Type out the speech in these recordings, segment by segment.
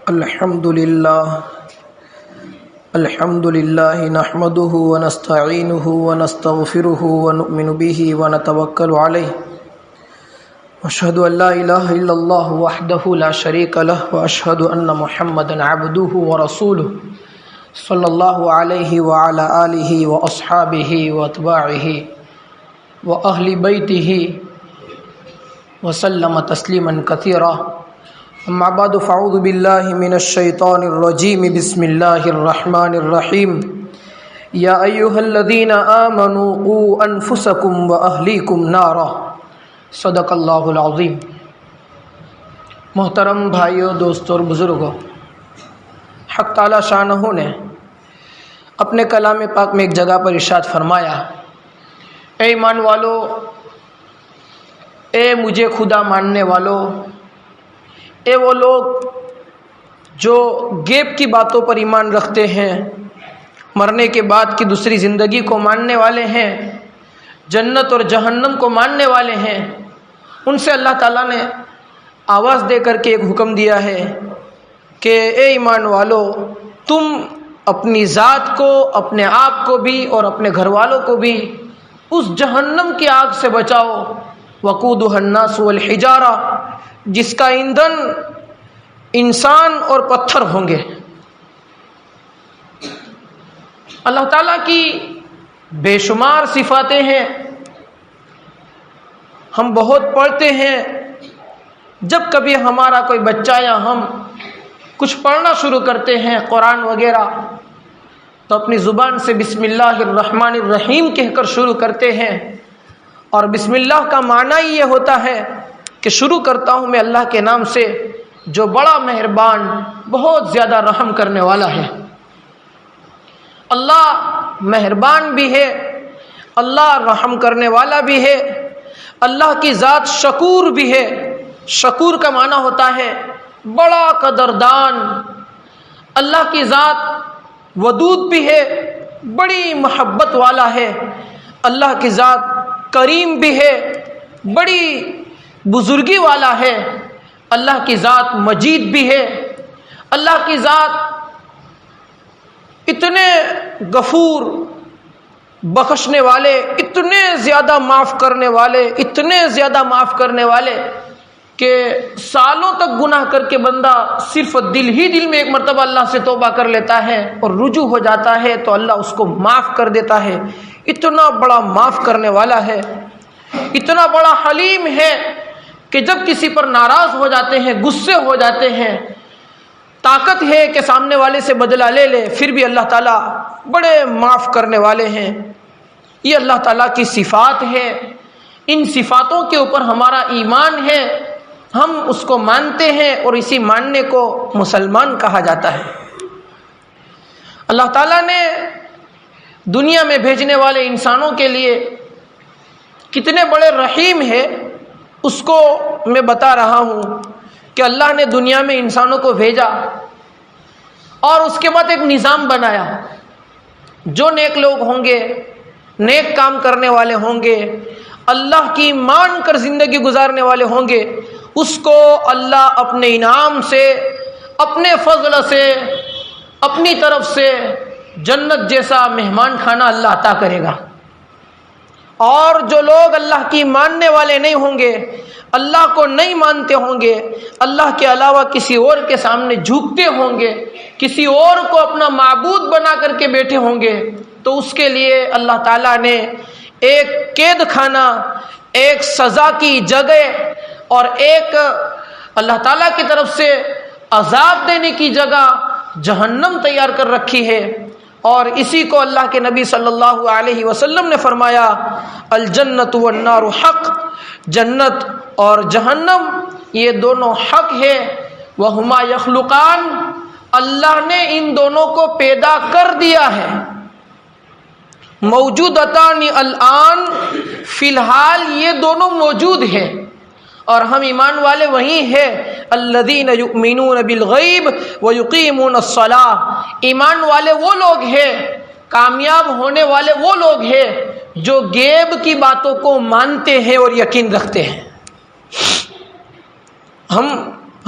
الحمد لله نحمده ونستعينه ونستغفره ونؤمن به ونتوكل عليه واشهد ان لا اله الا الله وحده لا شريك له واشهد ان محمدا عبده ورسوله صلى الله عليه وعلى آله واصحابه واتباعه واهل بيته وسلم تسليما كثيرا. اما بعد فاعوذ بالله من الشيطان الرجيم. بسم الله الرحمن الرحيم. يا ايها الذين آمنوا قوا انفسكم واهليكم نارا. صدق اللہ العظیم. محترم بھائیوں، دوستوں اور بزرگوں، حق تعالی شانہ نے اپنے کلام پاک میں ایک جگہ پر ارشاد فرمایا، اے ایمان والو، اے مجھے خدا ماننے والو، اے وہ لوگ جو غیب کی باتوں پر ایمان رکھتے ہیں، مرنے کے بعد کی دوسری زندگی کو ماننے والے ہیں، جنت اور جہنم کو ماننے والے ہیں، ان سے اللہ تعالیٰ نے آواز دے کر کے ایک حکم دیا ہے کہ اے ایمان والو، تم اپنی ذات کو، اپنے آپ کو بھی اور اپنے گھر والوں کو بھی اس جہنم کی آگ سے بچاؤ، وقودها الناس والحجارہ، جس کا ایندھن انسان اور پتھر ہوں گے۔ اللہ تعالیٰ کی بے شمار صفاتیں ہیں، ہم بہت پڑھتے ہیں۔ جب کبھی ہمارا کوئی بچہ یا ہم کچھ پڑھنا شروع کرتے ہیں قرآن وغیرہ، تو اپنی زبان سے بسم اللہ الرحمن الرحیم کہہ کر شروع کرتے ہیں، اور بسم اللہ کا معنی ہی یہ ہوتا ہے کہ شروع کرتا ہوں میں اللہ کے نام سے جو بڑا مہربان، بہت زیادہ رحم کرنے والا ہے۔ اللہ مہربان بھی ہے، اللہ رحم کرنے والا بھی ہے، اللہ کی ذات شکور بھی ہے۔ شکور کا معنی ہوتا ہے بڑا قدردان۔ اللہ کی ذات ودود بھی ہے، بڑی محبت والا ہے۔ اللہ کی ذات کریم بھی ہے، بڑی بزرگی والا ہے۔ اللہ کی ذات مجید بھی ہے۔ اللہ کی ذات اتنے غفور، بخشنے والے، اتنے زیادہ معاف کرنے والے، اتنے زیادہ معاف کرنے والے کہ سالوں تک گناہ کر کے بندہ صرف دل میں ایک مرتبہ اللہ سے توبہ کر لیتا ہے اور رجوع ہو جاتا ہے تو اللہ اس کو معاف کر دیتا ہے۔ اتنا بڑا معاف کرنے والا ہے، اتنا بڑا حلیم ہے کہ جب کسی پر ناراض ہو جاتے ہیں، غصے ہو جاتے ہیں، طاقت ہے کہ سامنے والے سے بدلہ لے لے، پھر بھی اللہ تعالیٰ بڑے معاف کرنے والے ہیں۔ یہ اللہ تعالیٰ کی صفات ہے۔ ان صفاتوں کے اوپر ہمارا ایمان ہے، ہم اس کو مانتے ہیں اور اسی ماننے کو مسلمان کہا جاتا ہے۔ اللہ تعالیٰ نے دنیا میں بھیجنے والے انسانوں کے لیے کتنے بڑے رحیم ہے، اس کو میں بتا رہا ہوں کہ اللہ نے دنیا میں انسانوں کو بھیجا اور اس کے بعد ایک نظام بنایا۔ جو نیک لوگ ہوں گے، نیک کام کرنے والے ہوں گے، اللہ کی مان کر زندگی گزارنے والے ہوں گے، اس کو اللہ اپنے انعام سے، اپنے فضل سے، اپنی طرف سے جنت جیسا مہمان کھانا اللہ عطا کرے گا۔ اور جو لوگ اللہ کی ماننے والے نہیں ہوں گے، اللہ کو نہیں مانتے ہوں گے، اللہ کے علاوہ کسی اور کے سامنے جھکتے ہوں گے، کسی اور کو اپنا معبود بنا کر کے بیٹھے ہوں گے، تو اس کے لیے اللہ تعالیٰ نے ایک قید خانہ، ایک سزا کی جگہ اور ایک اللہ تعالیٰ کی طرف سے عذاب دینے کی جگہ جہنم تیار کر رکھی ہے۔ اور اسی کو اللہ کے نبی صلی اللہ علیہ وسلم نے فرمایا، الجنت والنار حق، جنت اور جہنم یہ دونوں حق ہے، وہما یخلقان، اللہ نے ان دونوں کو پیدا کر دیا ہے، موجودتان الآن، فی الحال یہ دونوں موجود ہیں۔ اور ہم ایمان والے وہی ہیں، الذین یؤمنون بالغیب ویقیمون الصلاۃ، ایمان والے وہ لوگ ہیں، کامیاب ہونے والے وہ لوگ ہیں جو غیب کی باتوں کو مانتے ہیں اور یقین رکھتے ہیں۔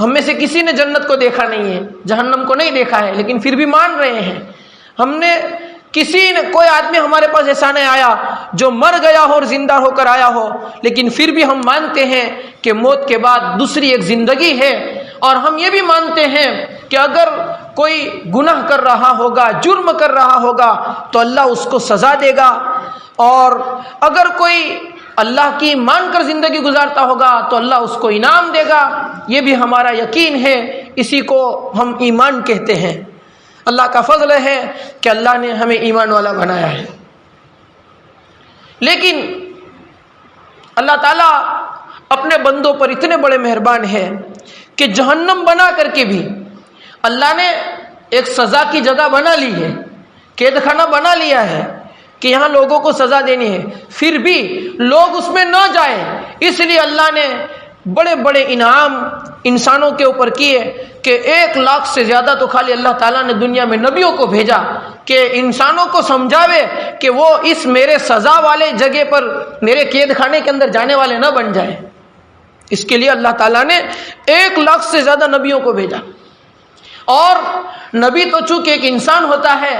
ہم میں سے کسی نے جنت کو دیکھا نہیں ہے، جہنم کو نہیں دیکھا ہے، لیکن پھر بھی مان رہے ہیں۔ ہم نے کوئی آدمی ہمارے پاس ایسا نہیں آیا جو مر گیا ہو اور زندہ ہو کر آیا ہو، لیکن پھر بھی ہم مانتے ہیں کہ موت کے بعد دوسری ایک زندگی ہے۔ اور ہم یہ بھی مانتے ہیں کہ اگر کوئی گناہ کر رہا ہوگا، جرم کر رہا ہوگا تو اللہ اس کو سزا دے گا، اور اگر کوئی اللہ کی مان کر زندگی گزارتا ہوگا تو اللہ اس کو انعام دے گا۔ یہ بھی ہمارا یقین ہے، اسی کو ہم ایمان کہتے ہیں۔ اللہ کا فضل ہے کہ اللہ نے ہمیں ایمان والا بنایا ہے۔ لیکن اللہ تعالیٰ اپنے بندوں پر اتنے بڑے مہربان ہیں کہ جہنم بنا کر کے بھی اللہ نے ایک سزا کی جگہ بنا لی ہے، قید خانہ بنا لیا ہے کہ یہاں لوگوں کو سزا دینی ہے، پھر بھی لوگ اس میں نہ جائیں، اس لیے اللہ نے بڑے بڑے انعام انسانوں کے اوپر کیے کہ 1,00,000 سے زیادہ تو خالی اللہ تعالیٰ نے دنیا میں نبیوں کو بھیجا کہ انسانوں کو سمجھاوے کہ وہ اس میرے سزا والے جگہ پر، میرے قید خانے کے اندر جانے والے نہ بن جائیں۔ اس کے لیے اللہ تعالیٰ نے 1,00,000 سے زیادہ نبیوں کو بھیجا۔ اور نبی تو چونکہ ایک انسان ہوتا ہے،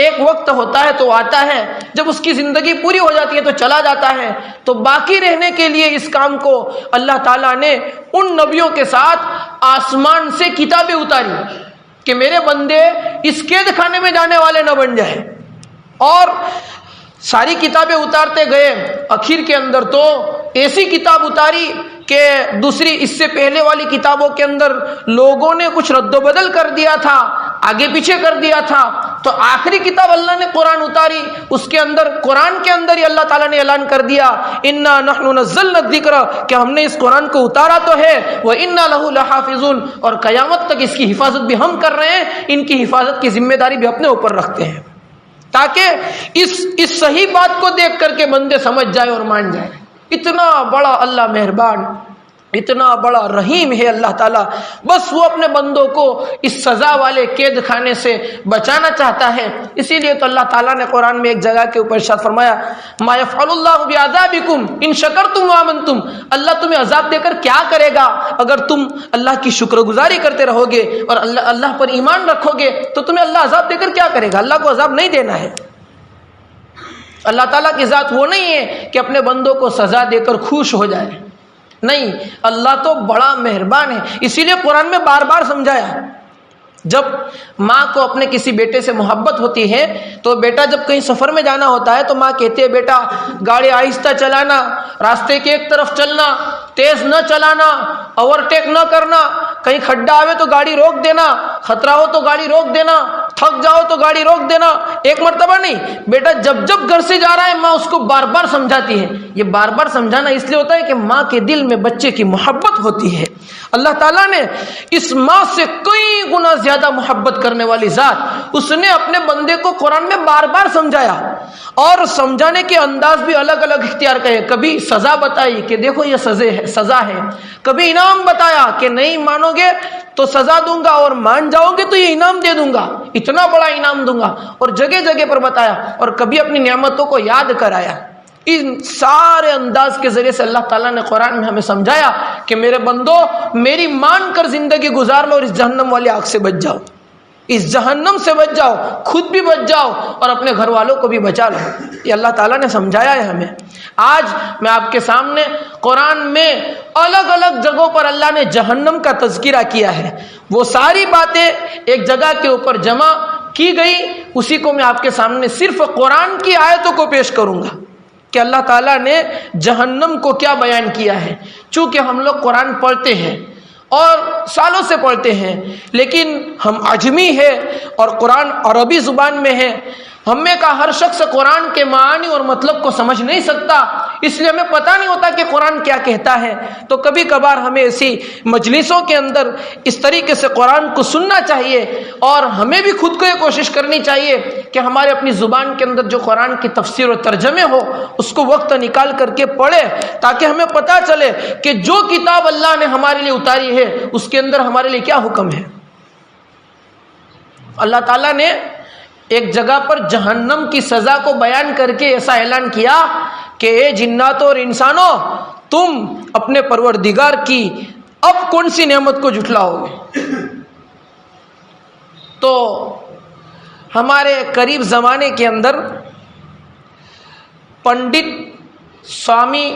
ایک وقت ہوتا ہے تو آتا ہے، جب اس کی زندگی پوری ہو جاتی ہے تو چلا جاتا ہے، تو باقی رہنے کے لیے اس کام کو اللہ تعالیٰ نے ان نبیوں کے ساتھ آسمان سے کتابیں اتاری کہ میرے بندے اس قید خانے میں جانے والے نہ بن جائیں۔ اور ساری کتابیں اتارتے گئے، آخر کے اندر تو ایسی کتاب اتاری کہ دوسری اس سے پہلے والی کتابوں کے اندر لوگوں نے کچھ رد و بدل کر دیا تھا، آگے پیچھے کر دیا تھا، تو آخری کتاب اللہ نے قرآن اتاری، اس کے اندر قرآن کے اندر ہی اللہ تعالیٰ نے اعلان کر دیا انا نحن نزلنا الذکر، کہ ہم نے اس قرآن کو اتارا تو ہے، وانا لہ لحافظون، اور قیامت تک اس کی حفاظت بھی ہم کر رہے ہیں، ان کی حفاظت کی ذمہ داری بھی اپنے اوپر رکھتے ہیں، تاکہ اس صحیح بات کو دیکھ کر کے بندے سمجھ جائے اور مان جائے۔ اتنا بڑا اللہ مہربان، اتنا بڑا رحیم ہے اللہ تعالیٰ، بس وہ اپنے بندوں کو اس سزا والے قید خانے سے بچانا چاہتا ہے۔ اسی لیے تو اللہ تعالیٰ نے قرآن میں ایک جگہ کے اوپر ارشاد فرمایا ما یفعل اللہ بعذابکم ان شکرتم وآمنتم، اللہ تمہیں عذاب دے کر کیا کرے گا اگر تم اللہ کی شکر گزاری کرتے رہو گے اور اللہ پر ایمان رکھو گے، تو تمہیں اللہ عذاب دے کر کیا کرے گا؟ اللہ کو عذاب نہیں دینا ہے۔ اللہ تعالیٰ کی ذات وہ نہیں ہے کہ اپنے بندوں کو سزا دے کر خوش ہو جائے، نہیں، اللہ تو بڑا مہربان ہے۔ اسی لیے قرآن میں بار بار سمجھایا، جب ماں کو اپنے کسی بیٹے سے محبت ہوتی ہے تو بیٹا جب کہیں سفر میں جانا ہوتا ہے تو ماں کہتی ہے بیٹا گاڑی آہستہ چلانا، راستے کے ایک طرف چلنا، تیز نہ چلانا، اوورٹیک نہ کرنا، کہیں کھڈا آوے تو گاڑی روک دینا، خطرہ ہو تو گاڑی روک دینا، تھک جاؤ تو گاڑی روک دینا۔ ایک مرتبہ نہیں، بیٹا جب جب گھر سے جا رہا ہے ماں اس کو بار بار سمجھاتی ہے۔ یہ بار بار سمجھانا اس لیے ہوتا ہے کہ ماں کے دل میں بچے کی محبت ہوتی ہے۔ اللہ تعالیٰ نے اس ماں سے کئی گنا زیادہ محبت کرنے والی ذات، اس نے اپنے بندے کو قرآن میں بار بار سمجھایا، اور سمجھانے کے انداز بھی الگ الگ اختیار کرے۔ کبھی سزا بتائی کہ دیکھو یہ سزا ہے، کبھی انعام بتایا کہ نہیں مانو گے تو سزا دوں گا اور مان جاؤ گے تو یہ انعام دے دوں گا، اتنا بڑا انعام دوں گا، اور جگہ جگہ پر بتایا، اور کبھی اپنی نعمتوں کو یاد کرایا۔ ان سارے انداز کے ذریعے سے اللہ تعالیٰ نے قرآن میں ہمیں سمجھایا کہ میرے بندو میری مان کر زندگی گزار لو اور اس جہنم والی آگ سے بچ جاؤ، اس جہنم سے بچ جاؤ، خود بھی بچ جاؤ اور اپنے گھر والوں کو بھی بچا لو۔ یہ اللہ تعالیٰ نے سمجھایا ہے ہمیں۔ آج میں آپ کے سامنے قرآن میں الگ الگ جگہوں پر اللہ نے جہنم کا تذکرہ کیا ہے، وہ ساری باتیں ایک جگہ کے اوپر جمع کی گئی، اسی کو میں آپ کے سامنے صرف قرآن کی آیتوں کو پیش کروں گا کہ اللہ تعالیٰ نے جہنم کو کیا بیان کیا ہے۔ چونکہ ہم لوگ قرآن پڑھتے ہیں اور سالوں سے پڑھتے ہیں، لیکن ہم عجمی ہیں اور قرآن عربی زبان میں ہے، ہم میں کا ہر شخص قرآن کے معانی اور مطلب کو سمجھ نہیں سکتا، اس لیے ہمیں پتہ نہیں ہوتا کہ قرآن کیا کہتا ہے۔ تو کبھی کبھار ہمیں ایسی مجلسوں کے اندر اس طریقے سے قرآن کو سننا چاہیے، اور ہمیں بھی خود کو یہ کوشش کرنی چاہیے کہ ہمارے اپنی زبان کے اندر جو قرآن کی تفسیر و ترجمے ہو اس کو وقت نکال کر کے پڑھے، تاکہ ہمیں پتہ چلے کہ جو کتاب اللہ نے ہمارے لیے اتاری ہے اس کے اندر ہمارے لیے کیا حکم ہے۔ اللہ تعالیٰ نے ایک جگہ پر جہنم کی سزا کو بیان کر کے ایسا اعلان کیا کہ اے جناتوں اور انسانوں، تم اپنے پروردگار کی اب کون سی نعمت کو جھٹلاؤ گے؟ تو ہمارے قریب زمانے کے اندر پنڈت سوامی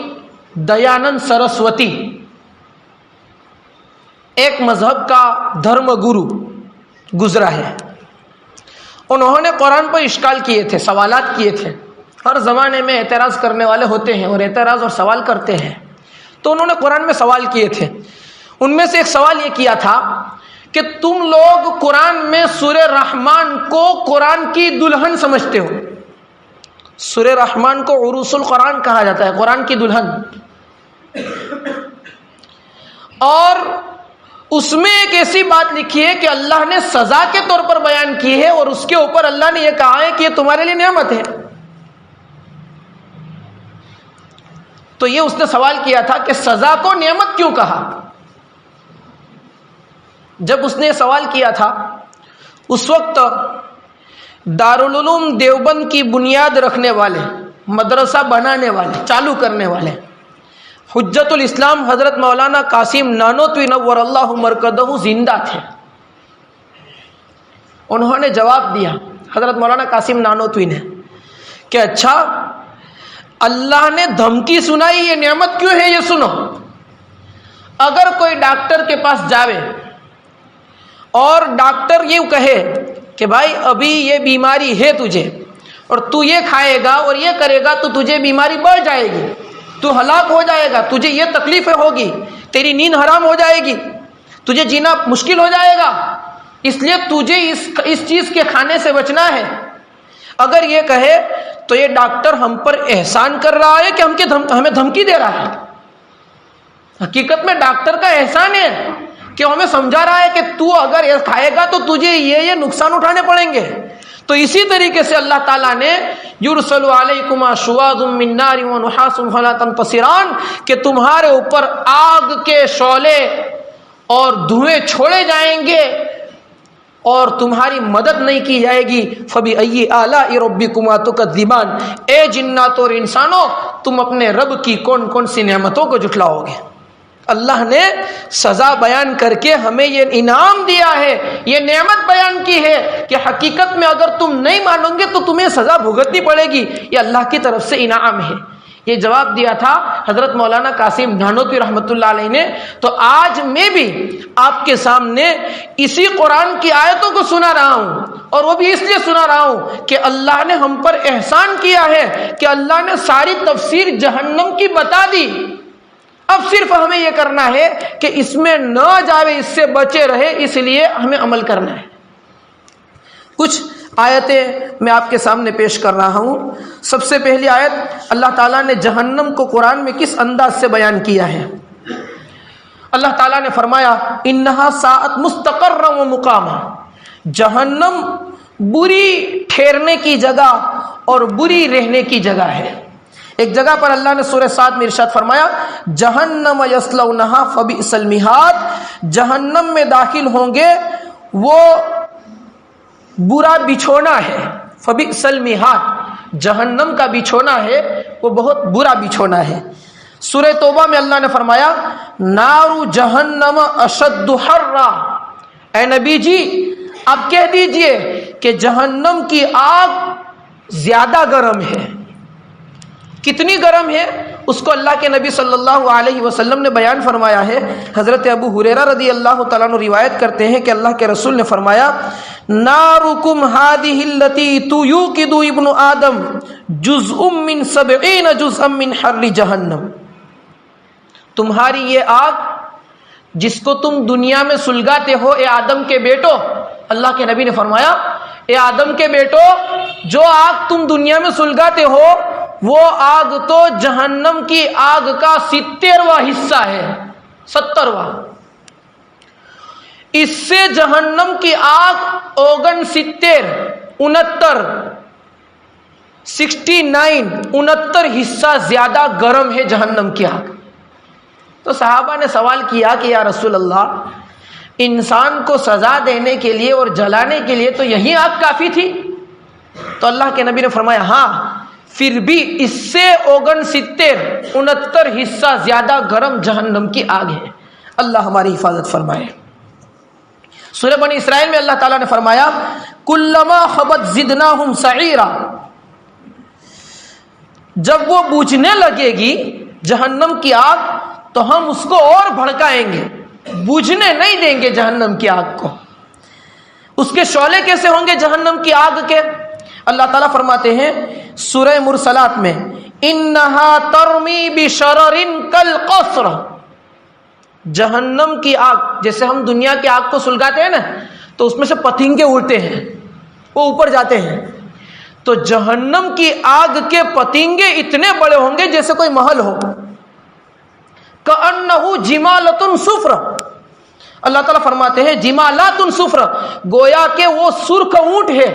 دیانند سرسوتی ایک مذہب کا دھرم گرو گزرا ہے. انہوں نے قرآن پر اشکال کیے تھے، سوالات کیے تھے. ہر زمانے میں اعتراض کرنے والے ہوتے ہیں اور اعتراض اور سوال کرتے ہیں. تو انہوں نے قرآن میں سوال کیے تھے. ان میں سے ایک سوال یہ کیا تھا کہ تم لوگ قرآن میں سورہ رحمان کو قرآن کی دلہن سمجھتے ہو. سورہ رحمان کو عروس القرآن کہا جاتا ہے، قرآن کی دلہن. اور اس میں ایک ایسی بات لکھی ہے کہ اللہ نے سزا کے طور پر بیان کی ہے اور اس کے اوپر اللہ نے یہ کہا ہے کہ یہ تمہارے لیے نعمت ہے. تو یہ اس نے سوال کیا تھا کہ سزا کو نعمت کیوں کہا؟ جب اس نے یہ سوال کیا تھا اس وقت دارالعلوم دیوبند کی بنیاد رکھنے والے، مدرسہ بنانے والے، چالو کرنے والے حجت الاسلام حضرت مولانا قاسم نانوتوی نور اللہ مرکزہ زندہ تھے. انہوں نے جواب دیا حضرت مولانا قاسم نانوتوی نے کہ اچھا اللہ نے دھمکی سنائی، یہ نعمت کیوں ہے یہ سنو. اگر کوئی ڈاکٹر کے پاس جاوے اور ڈاکٹر یہ کہے کہ بھائی ابھی یہ بیماری ہے تجھے اور تو یہ کھائے گا اور یہ کرے گا تو تجھے بیماری بڑھ جائے گی، تو ہلاک ہو جائے گا، تجھے یہ تکلیفیں ہوگی، تیری نیند حرام ہو جائے گی، تجھے جینا مشکل ہو جائے گا، اس لیے تجھے اس چیز کے کھانے سے بچنا ہے. اگر یہ کہے تو یہ ڈاکٹر ہم پر احسان کر رہا ہے کہ ہمیں دھمکی دے رہا ہے؟ حقیقت میں ڈاکٹر کا احسان ہے کہ ہمیں سمجھا رہا ہے کہ تو اگر یہ کھائے گا تو تجھے یہ نقصان اٹھانے پڑیں گے. تو اسی طریقے سے اللہ تعالیٰ نے یرسل علیکما شواظ من نار ونحاس فلا تنتصران کہ تمہارے اوپر آگ کے شعلے اور دھوئیں چھوڑے جائیں گے اور تمہاری مدد نہیں کی جائے گی. فبأی آلاء ربکما تکذبان، اے جنات اور انسانوں تم اپنے رب کی کون کون سی نعمتوں کو جھٹلاؤ گے. اللہ نے سزا بیان کر کے ہمیں یہ انعام دیا ہے، یہ نعمت بیان کی ہے کہ حقیقت میں اگر تم نہیں مانو گے تو تمہیں سزا بھگتنی پڑے گی، یہ اللہ کی طرف سے انعام ہے. یہ جواب دیا تھا حضرت مولانا قاسم نانوتوی رحمۃ اللہ علیہ نے. تو آج میں بھی آپ کے سامنے اسی قرآن کی آیتوں کو سنا رہا ہوں، اور وہ بھی اس لیے سنا رہا ہوں کہ اللہ نے ہم پر احسان کیا ہے کہ اللہ نے ساری تفسیر جہنم کی بتا دی. اب صرف ہمیں یہ کرنا ہے کہ اس میں نہ جاوے، اس سے بچے رہے، اس لیے ہمیں عمل کرنا ہے. کچھ آیتیں میں آپ کے سامنے پیش کر رہا ہوں. سب سے پہلی آیت اللہ تعالیٰ نے جہنم کو قرآن میں کس انداز سے بیان کیا ہے. اللہ تعالیٰ نے فرمایا انہا ساعت مستقرا و مقاما، جہنم بری ٹھہرنے کی جگہ اور بری رہنے کی جگہ ہے. ایک جگہ پر اللہ نے سورہ صاد میں ارشاد فرمایا جہنم یصلونہا فبئس المہاد، جہنم میں داخل ہوں گے وہ برا بچھونا ہے. فبئس المہاد، جہنم کا بچھونا ہے وہ بہت برا بچھونا ہے. سورہ توبہ میں اللہ نے فرمایا نار جہنم اشد حرا، اے نبی جی آپ کہہ دیجئے کہ جہنم کی آگ زیادہ گرم ہے. کتنی گرم ہے اس کو اللہ کے نبی صلی اللہ علیہ وسلم نے بیان فرمایا ہے. حضرت ابو ہریرہ رضی اللہ تعالیٰ عنہ روایت کرتے ہیں کہ اللہ کے رسول نے فرمایا نارکم هذه التي توقد ابن آدم جزء من 70 جزءا من حر جہنم، تمہاری یہ آگ جس کو تم دنیا میں سلگاتے ہو اے آدم کے بیٹو، اللہ کے نبی نے فرمایا اے آدم کے بیٹو جو آگ تم دنیا میں سلگاتے ہو وہ آگ تو جہنم کی آگ کا 70واں حصہ ہے، 70واں. اس سے جہنم کی آگ 69 حصہ زیادہ گرم ہے جہنم کی آگ. تو صحابہ نے سوال کیا کہ یا رسول اللہ انسان کو سزا دینے کے لیے اور جلانے کے لیے تو یہی آگ کافی تھی. تو اللہ کے نبی نے فرمایا ہاں پھر بھی اس سے 69 حصہ زیادہ گرم جہنم کی آگ ہے. اللہ ہماری حفاظت فرمائے۔ سورہ بنی اسرائیل میں اللہ تعالیٰ نے فرمایا کلما خبت زدناہم سعیرا، جب وہ بجھنے لگے گی جہنم کی آگ تو ہم اس کو اور بھڑکائیں گے، بجھنے نہیں دیں گے جہنم کی آگ کو۔ اس کے شعلے کیسے ہوں گے جہنم کی آگ کے؟ اللہ تعالیٰ فرماتے ہیں سورہ مرسلات میں انہا ترمی بشرر کالقصر، جہنم کی آگ جیسے ہم دنیا کی آگ کو سلگاتے ہیں نا تو اس میں سے پتنگے اڑتے ہیں، وہ اوپر جاتے ہیں، تو جہنم کی آگ کے پتنگے اتنے بڑے ہوں گے جیسے کوئی محل ہو، کأنہ جمالۃ صفر، اللہ تعالیٰ فرماتے ہیں جمالات صفر، گویا کہ وہ سرخ اونٹ ہے،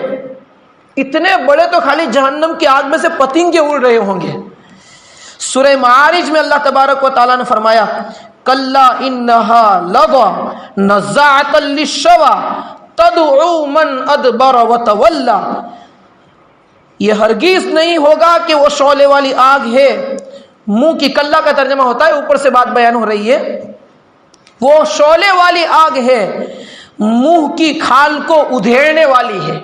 اتنے بڑے تو خالی جہنم کی آگ میں سے پتنگے اڑ رہے ہوں گے۔ سورہ معارج میں اللہ تبارک و تعالیٰ نے فرمایا کلا انہا لظی نزاعۃ للشوی تدعو من ادبر وتولی، یہ ہرگز نہیں ہوگا کہ وہ شعلے والی آگ ہے، منہ کی کلا کا ترجمہ ہوتا ہے، اوپر سے بات بیان ہو رہی ہے، وہ شعلے والی آگ ہے، منہ کی کھال کو ادھیڑنے والی ہے۔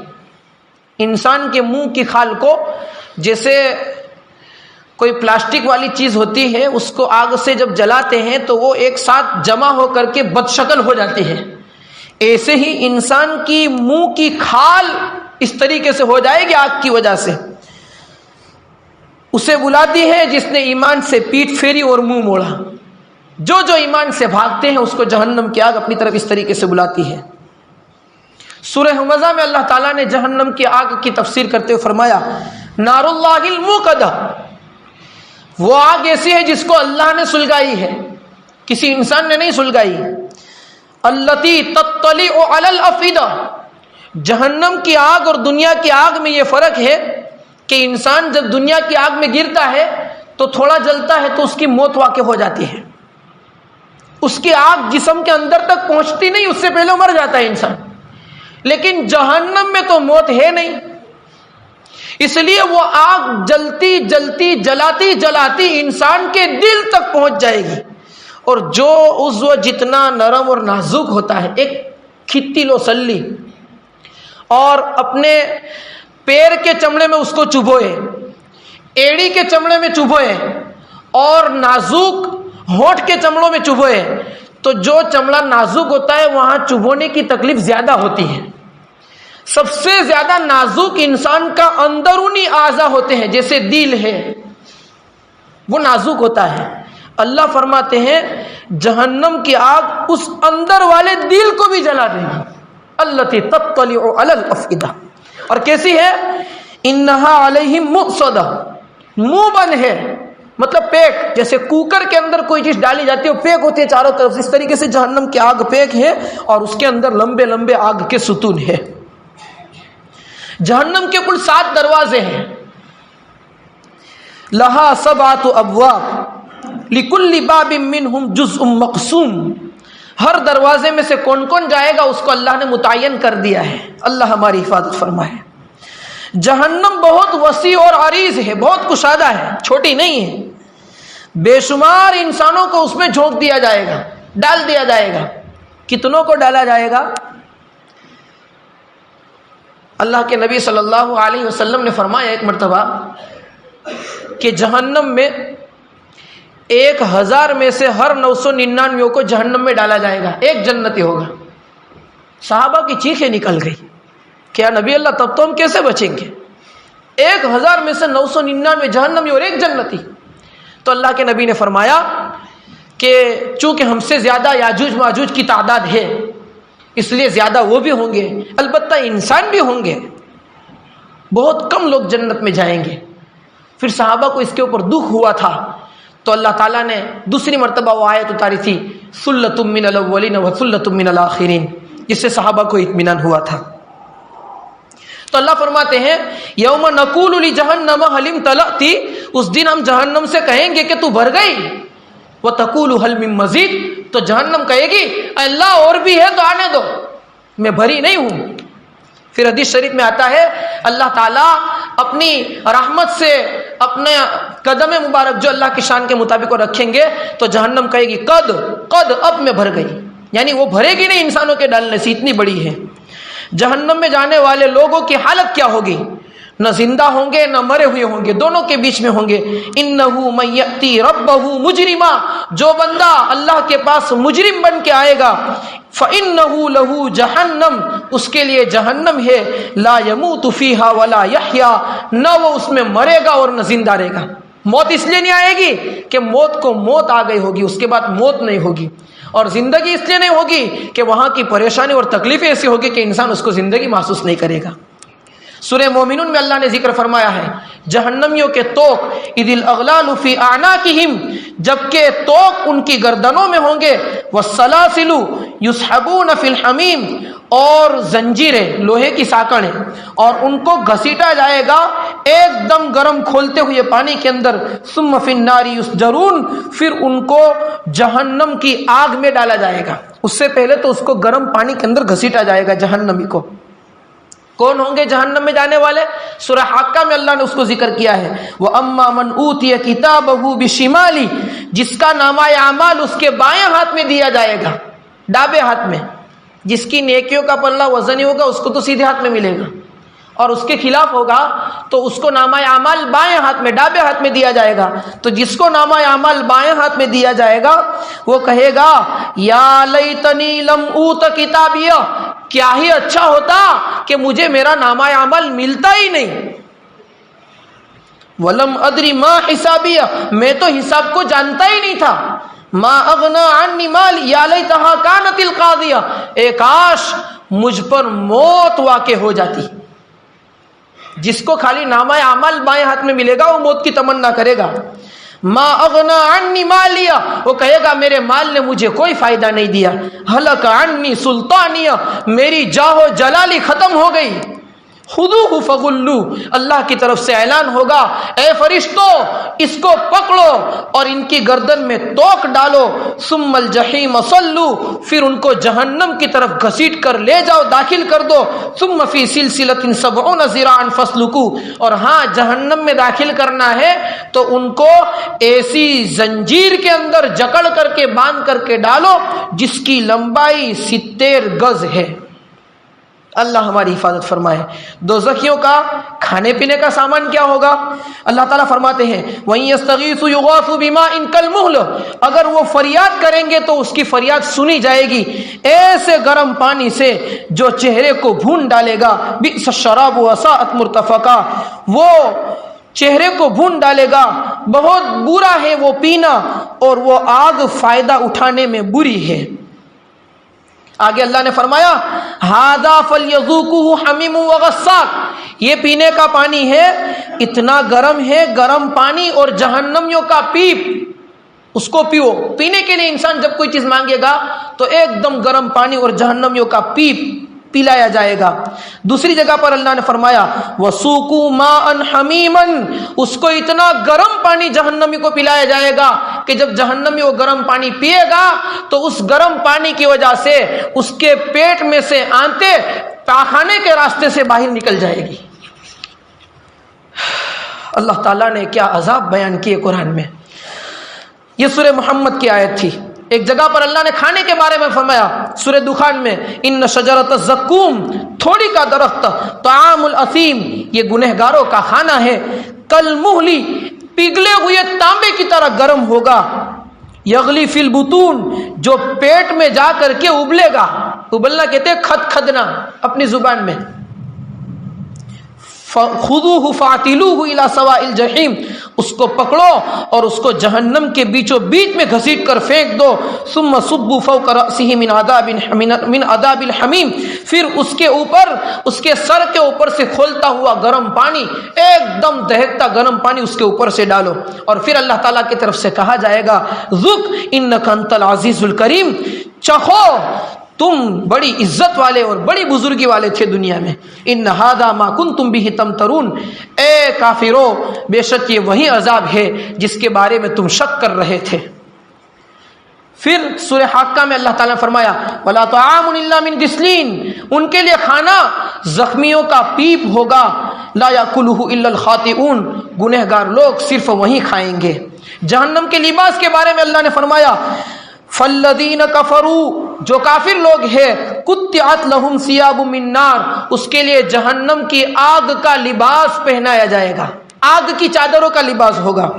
انسان کے منہ کی کھال کو جیسے کوئی پلاسٹک والی چیز ہوتی ہے، اس کو آگ سے جب جلاتے ہیں تو وہ ایک ساتھ جمع ہو کر کے بدشکل ہو جاتی ہے، ایسے ہی انسان کی منہ کی کھال اس طریقے سے ہو جائے گی آگ کی وجہ سے۔ اسے بلاتی ہے جس نے ایمان سے پیٹ پھیری اور منہ موڑا، جو جو ایمان سے بھاگتے ہیں اس کو جہنم کی آگ اپنی طرف اس طریقے سے بلاتی ہے۔ سورہ حمزہ میں اللہ تعالیٰ نے جہنم کی آگ کی تفسیر کرتے ہوئے فرمایا نار اللہ الموقدہ، وہ آگ ایسی ہے جس کو اللہ نے سلگائی ہے، کسی انسان نے نہیں سلگائی۔ التی تطلع علی الافئدہ، جہنم کی آگ اور دنیا کی آگ میں یہ فرق ہے کہ انسان جب دنیا کی آگ میں گرتا ہے تو تھوڑا جلتا ہے تو اس کی موت واقع ہو جاتی ہے، اس کی آگ جسم کے اندر تک پہنچتی نہیں، اس سے پہلے مر جاتا ہے انسان۔ لیکن جہنم میں تو موت ہے نہیں، اس لیے وہ آگ جلتی جلتی جلاتی جلاتی انسان کے دل تک پہنچ جائے گی، اور جو عضو جتنا نرم اور نازک ہوتا ہے، ایک کھٹی لو سلی اور اپنے پیر کے چمڑے میں اس کو چبھوئے، ایڑی کے چمڑے میں چبھوئے اور نازک ہونٹ کے چمڑوں میں چبھوئے، تو جو چمڑا نازک ہوتا ہے وہاں چبھونے کی تکلیف زیادہ ہوتی ہے۔ سب سے زیادہ نازک انسان کا اندرونی اعضاء ہوتے ہیں، جیسے دل ہے وہ نازک ہوتا ہے۔ اللہ فرماتے ہیں جہنم کی آگ اس اندر والے دل کو بھی جلا دے گی، التی تطلع علی الافئدہ، اور کیسی ہے؟ انہا علیہم مؤصدہ، منہ بند ہے، مطلب پیک، جیسے کوکر کے اندر کوئی چیز ڈالی جاتی ہے وہ پیک ہوتی ہے چاروں طرف، اس طریقے سے جہنم کی آگ پیک ہے اور اس کے اندر لمبے لمبے آگ کے ستون ہے۔ جہنم کے کل 7 دروازے ہیں، لہا 7 ابواب لکل باب منہم جزء مقسوم، ہر دروازے میں سے کون کون جائے گا اس کو اللہ نے متعین کر دیا ہے۔ اللہ ہماری حفاظت فرمائے۔ جہنم بہت وسیع اور عریض ہے، بہت کشادہ ہے، چھوٹی نہیں ہے، بے شمار انسانوں کو اس میں جھونک دیا جائے گا، ڈال دیا جائے گا۔ کتنوں کو ڈالا جائے گا؟ اللہ کے نبی صلی اللہ علیہ وسلم نے فرمایا ایک مرتبہ کہ جہنم میں 1000 میں سے ہر 999 کو جہنم میں ڈالا جائے گا، ایک جنتی ہوگا۔ صحابہ کی چیخیں نکل گئی، کیا نبی اللہ تب تو ہم کیسے بچیں گے؟ 1000 میں سے 999 جہنمی اور ایک جنتی۔ تو اللہ کے نبی نے فرمایا کہ چونکہ ہم سے زیادہ یاجوج ماجوج کی تعداد ہے اس لیے زیادہ وہ بھی ہوں گے، البتہ انسان بھی ہوں گے، بہت کم لوگ جنت میں جائیں گے۔ پھر صحابہ کو اس کے اوپر دکھ ہوا تھا تو اللہ تعالیٰ نے دوسری مرتبہ وہ آیت اتاری تھی ثلۃ من الاولین وثلۃ من الاخرین، جس سے صحابہ کو اطمینان ہوا تھا۔ تو اللہ فرماتے ہیں یوم نقول لجہنم هل امتلأت، اس دن ہم جہنم سے کہیں گے کہ تو بھر گئی، وتقول هل من مزید، تو جہنم کہے گی اللہ اور بھی ہے تو آنے دو، میں بھری نہیں ہوں۔ پھر حدیث شریف میں آتا ہے اللہ تعالیٰ اپنی رحمت سے اپنے قدم مبارک جو اللہ کی شان کے مطابق رکھیں گے تو جہنم کہے گی قد اب میں بھر گئی، یعنی وہ بھرے گی نہیں انسانوں کے ڈالنے سے، اتنی بڑی ہے۔ جہنم میں جانے والے لوگوں کی حالت کیا ہوگی؟ نہ زندہ ہوں گے نہ مرے ہوئے ہوں گے، دونوں کے بیچ میں ہوں گے۔ انہو من یأتی ربہ مجرما، جو بندہ اللہ کے پاس مجرم بن کے آئے گا، فإنہ لہ جہنم، اس کے لیے جہنم ہے، لا یموت فیہا ولا یحیا، نہ وہ اس میں مرے گا اور نہ زندہ رہے گا۔ موت اس لیے نہیں آئے گی کہ موت کو موت آ گئی ہوگی، اس کے بعد موت نہیں ہوگی، اور زندگی اس لیے نہیں ہوگی کہ وہاں کی پریشانی اور تکلیفیں ایسی ہوگی کہ انسان اس کو زندگی محسوس نہیں کرے گا۔ سورہ مومنون میں اللہ نے ذکر فرمایا ہے جہنمیوں کے توق، اذ الاغلال فی اعناقہم، جبکہ توق ان کی گردنوں میں ہوں گے، والسلاسل یسحبون فی الحمیم، اور زنجیریں لوہے کی ساکڑیں، اور ان کو گھسیٹا جائے گا ایک دم گرم کھولتے ہوئے پانی کے اندر، ثم فی النار یسجرون، پھر ان کو جہنم کی آگ میں ڈالا جائے گا۔ اس سے پہلے تو اس کو گرم پانی کے اندر گھسیٹا جائے گا جہنمی کو۔ کون ہوں گے جہنم میں جانے والے؟ سورہ حاقہ میں اللہ نے اس کو ذکر کیا ہے، وَأَمَّا مَنْ أُوتِيَ كِتَابَهُ بِشِمَالِهِ، جس کا نامہ اعمال اس کے بائیں ہاتھ میں دیا جائے گا، ڈابے ہاتھ میں۔ جس کی نیکیوں کا پلہ وزنی ہوگا اس کو تو سیدھے ہاتھ میں ملے گا، اور اس کے خلاف ہوگا تو اس کو نامہ اعمال بائیں ہاتھ میں، ڈابے ہاتھ میں دیا جائے گا۔ تو جس کو نامہ اعمال بائیں ہاتھ میں دیا جائے گا وہ کہے گا یا لیتنی لم اوت کتابیہ، کیا ہی اچھا ہوتا کہ مجھے میرا نامہ اعمال ملتا ہی نہیں، ولم ادری ما حسابیہ، میں تو حساب کو جانتا ہی نہیں تھا، ما اغنا عنی مالی یا لیتہا کانت القاضیہ، اے کاش مجھ پر موت واقع ہو جاتی۔ جس کو خالی نامہ اعمال بائیں ہاتھ میں ملے گا وہ موت کی تمنا کرے گا۔ ما اغنا عنی مالیہ، وہ کہے گا میرے مال نے مجھے کوئی فائدہ نہیں دیا، ہلک عنی سلطانیہ، میری جاہ و جلالی ختم ہو گئی۔ خذوہ فغلوہ، اللہ کی طرف سے اعلان ہوگا اے فرشتو اس کو پکڑو اور ان کی گردن میں توق ڈالو، ثم الجحیم صلوا، پھر ان کو جہنم کی طرف گھسیٹ کر لے جاؤ، داخل کر دو، ثم فی سلسلۃ 70 ذراعا فاسلکوہ، اور ہاں جہنم میں داخل کرنا ہے تو ان کو ایسی زنجیر کے اندر جکڑ کر کے باندھ کر کے ڈالو جس کی لمبائی 70 گز ہے۔ اللہ ہماری حفاظت فرمائے۔ دوزخیوں کا کھانے پینے کا سامان کیا ہوگا؟ اللہ تعالیٰ فرماتے ہیں وَإِن يَسْتَغِيثُوا يُغَاثُوا بِمَاءٍ كَالْمُهْلِ، اگر وہ فریاد کریں گے تو اس کی فریاد سنی جائے گی ایسے گرم پانی سے جو چہرے کو بھون ڈالے گا، بئس الشراب وساءت مرتفقا، وہ چہرے کو بھون ڈالے گا، بہت برا ہے وہ پینا، اور وہ آگ فائدہ اٹھانے میں بری ہے۔ آگے اللہ نے فرمایا ھذا فلیذوقوہ حمیم وغساق، یہ پینے کا پانی ہے، اتنا گرم ہے، گرم پانی اور جہنمیوں کا پیپ، اس کو پیو۔ پینے کے لیے انسان جب کوئی چیز مانگے گا تو ایک دم گرم پانی اور جہنمیوں کا پیپ پلایا جائے گا۔ دوسری جگہ پر اللہ نے فرمایا وَسُوقُوا مَاءً حَمِيمًا، اس کو اتنا گرم پانی جہنمی کو پلایا جائے گا کہ جب جہنمی وہ گرم پانی پیے گا تو اس گرم پانی کی وجہ سے اس کے پیٹ میں سے آنتے تاخانے کے راستے سے باہر نکل جائے گی۔ اللہ تعالیٰ نے کیا عذاب بیان کیے قرآن میں۔ یہ سورہ محمد کی آیت تھی۔ ایک جگہ پر اللہ نے کھانے کے بارے میں فرمایا سورہ دخان میں ان شجرۃ الزقوم، تھوڑی کا درخت، طعام الاثیم، یہ گنہگاروں کا کھانا ہے، کالمہل، پگھلے ہوئے تانبے کی طرح گرم ہوگا، یغلی فی البطون، جو پیٹ میں جا کر کے ابلے گا، ابلنا کہتے ہیں کھد کھدنا اپنی زبان میں۔ خذوہ فاعتلوہ الی سواء الجحیم، اس کو پکڑو اور اس کو جہنم کے بیچوں بیچ میں گھسیٹ کر پھینک دو، ثم صبوا فوق رأسہ من عذاب الحمیم، پھر اس کے اوپر، اس کے سر کے اوپر سے کھولتا ہوا گرم پانی، ایک دم دہکتا گرم پانی اس کے اوپر سے ڈالو، اور پھر اللہ تعالیٰ کی طرف سے کہا جائے گا ذق انک انت العزیز الکریم، چکھو تم بڑی عزت والے اور بڑی بزرگی والے تھے دنیا میں۔ ان ھذا ما کنتم بہ تمترون، اے کافرو بے شک یہ وہی عذاب ہے جس کے بارے میں تم شک کر رہے تھے۔ پھر سورہ حاقہ میں اللہ تعالیٰ نے فرمایا ولا طعام الا من غسلین، ان کے لیے کھانا زخمیوں کا پیپ ہوگا، لا یاکلہ الا الخاطئون، گنہگار لوگ صرف وہی کھائیں گے۔ جہنم کے لباس کے بارے میں اللہ نے فرمایا فالذین کفروا، جو کافر لوگ ہیں، قطعت لہم ثیاب من نار، اس کے لیے جہنم کی آگ کا لباس پہنایا جائے گا، آگ کی چادروں کا لباس ہوگا۔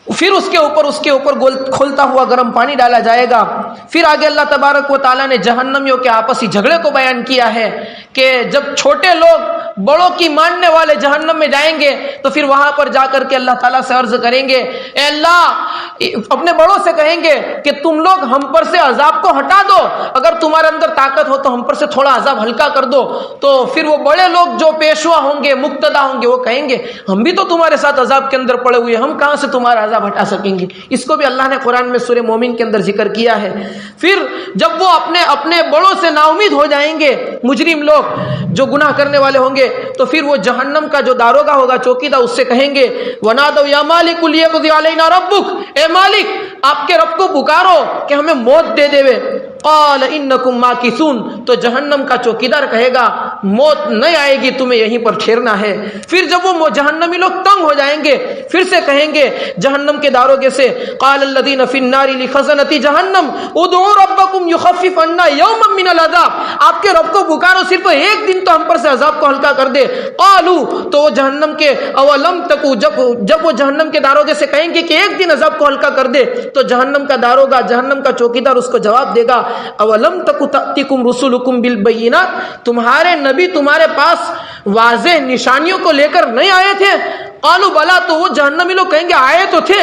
پھر اس کے اوپر کھولتا ہوا گرم پانی ڈالا جائے گا۔ پھر آگے اللہ تبارک و تعالیٰ نے جہنمیوں کے آپسی جھگڑے کو بیان کیا ہے کہ جب چھوٹے لوگ بڑوں کی ماننے والے جہنم میں جائیں گے تو پھر وہاں پر جا کر کے اللہ تعالیٰ سے عرض کریں گے، اے اللہ، اپنے بڑوں سے کہیں گے کہ تم لوگ ہم پر سے عذاب کو ہٹا دو، اگر تمہارے اندر طاقت ہو تو ہم پر سے تھوڑا عذاب ہلکا کر دو۔ تو پھر وہ بڑے لوگ جو پیشوا ہوں گے، مقتدا ہوں گے، وہ کہیں گے ہم بھی تو تمہارے ساتھ عذاب کے اندر پڑے ہوئے، ہم کہاں سے تمہارا عذاب ہٹا سکیں گے۔ اس کو بھی اللہ نے قرآن میں سورہ مومن کے اندر ذکر کیا ہے۔ پھر جب وہ اپنے بڑوں سے نا امید ہو جائیں گے، مجرم لوگ جو گناہ کرنے والے ہوں گے، تو پھر وہ جہنم کا جو داروغہ ہوگا، چوکیدار، اس سے کہیں گے وَنَادَوْا يَا مَالِكُ لِيَقْضِيَ عَلَيْنَا رَبُّكَ، اے مالک آپ کے رب کو پکارو کہ ہمیں موت دے دے۔ قال انکم ماکثون، تو جہنم کا چوکیدار کہے گا موت نہیں آئے گی، تمہیں یہیں پر ٹھہرنا ہے۔ پھر جب وہ جہنمی لوگ تنگ ہو جائیں گے، پھر سے کہیں گے جہنم کے داروغے سے قال الذین فی النار لخزنۃ جہنم ادعوا ربکم یخفف عنا یوما من العذاب، آپ کے رب کو پکارو صرف ایک دن تو ہم پر سے عذاب کو ہلکا کر دے۔ قالوا، تو وہ جہنم کے اولم تکو، جب وہ جہنم کے داروغے سے کہیں گے کہ ایک دن عذاب کو ہلکا کر دے، تو جہنم کا داروغہ، جہنم کا چوکیدار اس کو جواب دے گا اولم تک تأتیکم رسلکم بالبینات، تمہارے نبی تمہارے پاس واضح نشانیوں کو لے کر نہیں آئے تھے؟ قالوا بلا، تو وہ جہنمی لوگ کہیں گے آئے تو تھے۔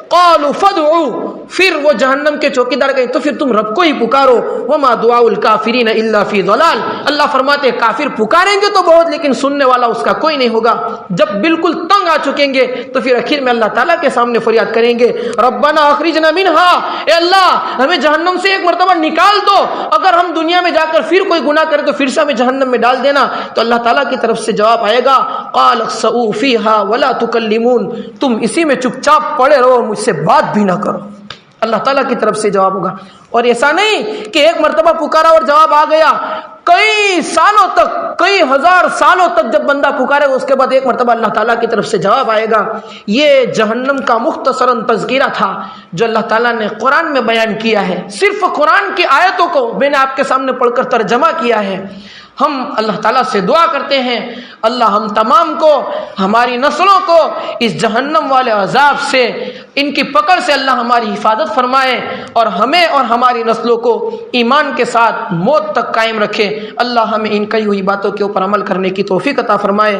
قالوا فادعوا، پھر وہ جہنم کے چوکیدار کہیں تو پھر تم رب کو ہی پکارو۔ وما دعاء الکافرین الا فی ضلال، اللہ فرماتے ہیں کافر پکاریں گے تو بہت، لیکن سننے والا اس کا کوئی نہیں ہوگا۔ جب بالکل تنگ آ چکیں گے تو پھر آخر میں اللہ تعالیٰ کے سامنے فریاد کریں گے ربنا اخرجنا منہا، اے اللہ ہمیں جہنم سے ایک مرتبہ نکال دو، اگر ہم دنیا میں جا کر پھر کوئی گناہ کریں تو پھر سے ہمیں جہنم میں ڈال دینا۔ تو اللہ تعالیٰ کی طرف سے جواب آئے گا قال اخسؤوا فیہا ولا تکلمون، تم اسی میں چپ چاپ پڑے رہو اور مجھ سے بات بھی نہ کرو۔ اللہ تعالیٰ کی طرف سے جواب ہوگا، اور ایسا نہیں کہ ایک مرتبہ پکارا اور جواب آ گیا، کئی سالوں تک، کئی ہزار سالوں تک جب بندہ پکارے گا اس کے بعد ایک مرتبہ اللہ تعالیٰ کی طرف سے جواب آئے گا۔ یہ جہنم کا مختصراً تذکرہ تھا جو اللہ تعالیٰ نے قرآن میں بیان کیا ہے، صرف قرآن کی آیتوں کو میں نے آپ کے سامنے پڑھ کر ترجمہ کیا ہے۔ ہم اللہ تعالیٰ سے دعا کرتے ہیں اللہ ہم تمام کو، ہماری نسلوں کو اس جہنم والے عذاب سے، ان کی پکڑ سے اللہ ہماری حفاظت فرمائے، اور ہمیں اور ہماری نسلوں کو ایمان کے ساتھ موت تک قائم رکھے۔ اللہ ہمیں ان کئی ہوئی باتوں کے اوپر عمل کرنے کی توفیق عطا فرمائے۔